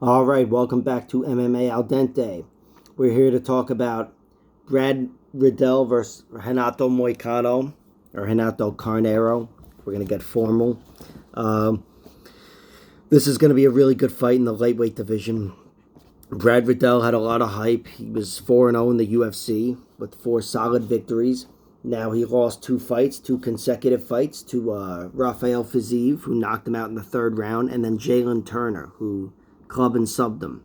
All right, welcome back to MMA Al Dente. We're here to talk about Brad Riddell versus Renato Moicano, or Renato Carneiro. We're going to get formal. Um, this is going to be a really good fight in the lightweight division. Brad Riddell had a lot of hype. He was 4-0 in the UFC with 4 solid victories. Now he lost 2 fights, 2 consecutive fights to Rafael Fiziev, who knocked him out in the 3rd round, and then Jalen Turner, who club and subbed him.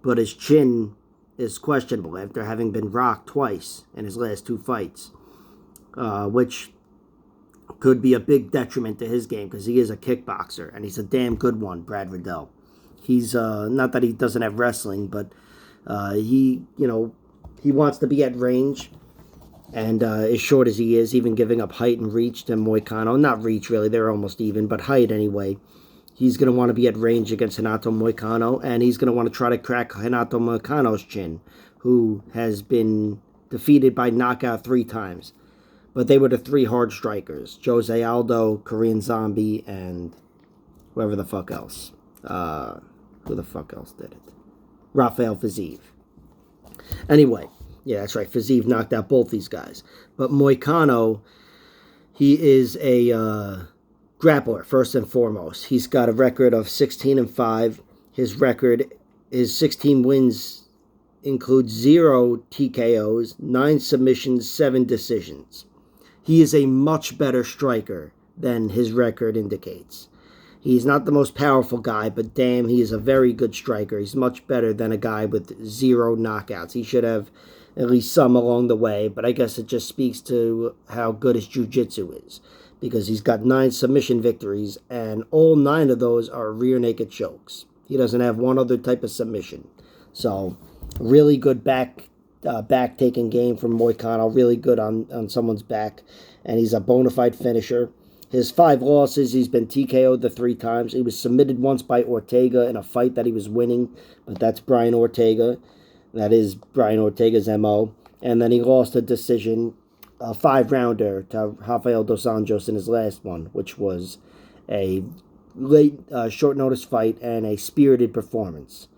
But his chin is questionable after having been rocked twice in his last 2 fights, which could be a big detriment to his game because he is a kickboxer, and he's a damn good one, Brad Riddell. He's not that he doesn't have wrestling, but he wants to be at range. And as short as he is, even giving up height and reach to Moicano, not reach really, they're almost even, but height anyway. He's going to want to be at range against Renato Moicano, and he's going to want to try to crack Renato Moicano's chin, who has been defeated by knockout 3 times. But they were the 3 hard strikers: Jose Aldo, Korean Zombie, and whoever the fuck else. Who the fuck else did it? Rafael Fiziev. Anyway, yeah, that's right. Fiziev knocked out both these guys. But Moicano, he is a grappler, first and foremost. He's got a record of 16-5. His 16 wins include 0 TKOs, 9 submissions, 7 decisions. He is a much better striker than his record indicates. He's not the most powerful guy, but damn, he is a very good striker. He's much better than a guy with 0 knockouts. He should have at least some along the way, but I guess it just speaks to how good his jiu-jitsu is, because he's got 9 submission victories, and all 9 of those are rear naked chokes. He doesn't have one other type of submission. So, really good back taking game from Moicano, really good on someone's back, and he's a bona fide finisher. His 5 losses, he's been TKO'd the 3 times. He was submitted once by Ortega in a fight that he was winning, but that's Brian Ortega. That is Brian Ortega's MO. And then he lost a decision, a 5-rounder to Rafael dos Anjos in his last one, which was a late, short notice fight and a spirited performance,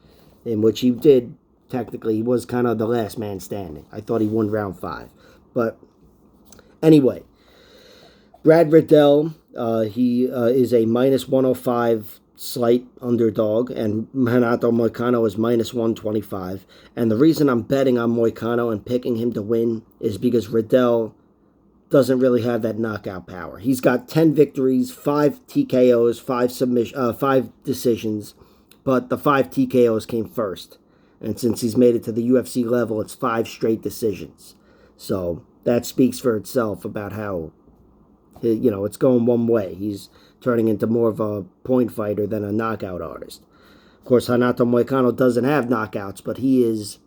in which he did, technically, he was kind of the last man standing. I thought he won round 5. But anyway, Brad Riddell, he is a minus 105 slight underdog, and Renato Moicano is minus 125. And the reason I'm betting on Moicano and picking him to win is because Riddell doesn't really have that knockout power. He's got 10 victories, 5 TKOs, 5 decisions, but the 5 TKOs came first. And since he's made it to the UFC level, it's 5 straight decisions. So that speaks for itself about how, it's going one way. He's turning into more of a point fighter than a knockout artist. Of course, Renato Moicano doesn't have knockouts, but he is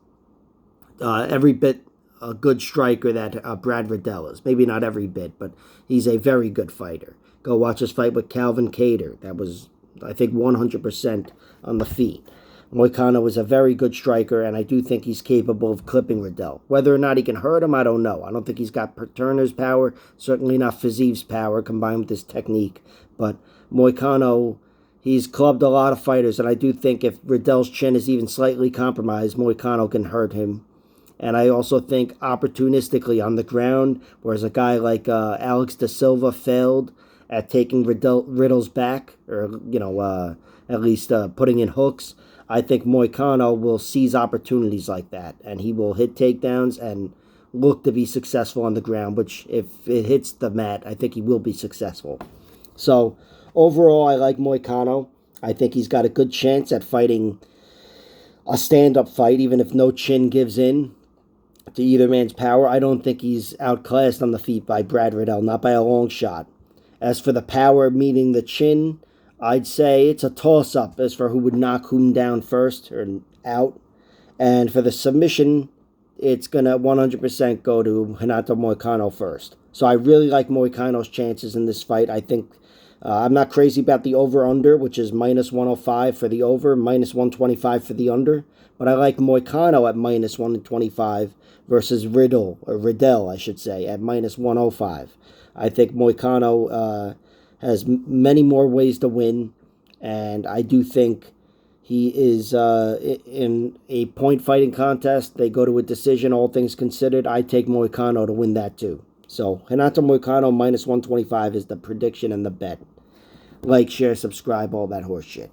every bit a good striker that Brad Riddell is. Maybe not every bit, but he's a very good fighter. Go watch his fight with Calvin Kattar. That was, I think, 100% on the feet. Moicano is a very good striker, and I do think he's capable of clipping Riddell. Whether or not he can hurt him, I don't know. I don't think he's got Turner's power, certainly not Fiziev's power, combined with his technique. But Moicano, he's clubbed a lot of fighters, and I do think if Riddell's chin is even slightly compromised, Moicano can hurt him. And I also think opportunistically on the ground, whereas a guy like Alex da Silva failed at taking Riddell's back, or, at least putting in hooks, I think Moicano will seize opportunities like that, and he will hit takedowns and look to be successful on the ground, which if it hits the mat, I think he will be successful. So overall, I like Moicano. I think he's got a good chance at fighting a stand-up fight, even if no chin gives in to either man's power. I don't think he's outclassed on the feet by Brad Riddell, not by a long shot. As for the power meeting the chin, I'd say it's a toss-up as for who would knock whom down first or out. And for the submission, it's going to 100% go to Renato Moicano first. So I really like Moicano's chances in this fight. I think I'm not crazy about the over-under, which is minus 105 for the over, minus 125 for the under. But I like Moicano at minus 125 versus Riddell, I should say, at minus 105. I think Moicano has many more ways to win, and I do think He is in a point fighting contest. They go to a decision, all things considered. I take Moicano to win that too. So, Renato Moicano minus 125 is the prediction and the bet. Like, share, subscribe, all that horse shit.